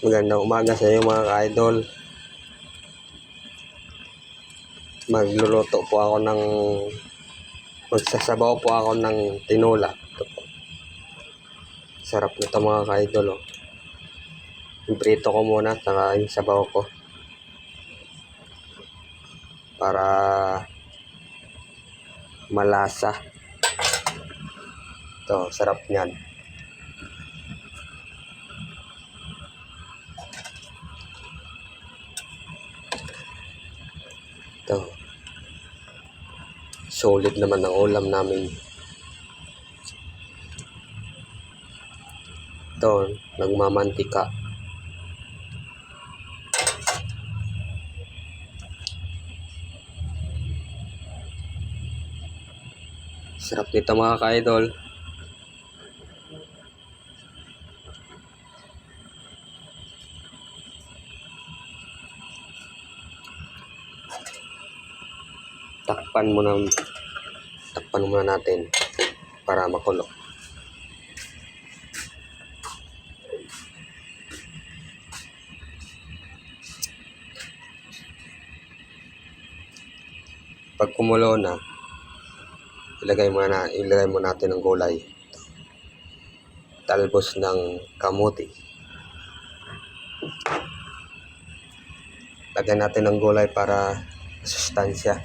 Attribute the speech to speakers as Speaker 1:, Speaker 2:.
Speaker 1: Magandang umaga sa iyo mga ka-idol. Magluluto po ako magsasabaw po ako ng tinola. Ito po. Sarap nito mga ka-idol. Oh. Iprito ko muna saka yung sabaw ko. Para malasa. Ito, sarap niyan. Ito. Solid naman ang ulam namin. Ito, nagmamantika. Sarap nito mga ka-idol. Takpan muna natin para makulo. Pag kumulo na, ilagay mo natin ng gulay. Talbos ng kamuti. Lagyan natin ng gulay para sustansya.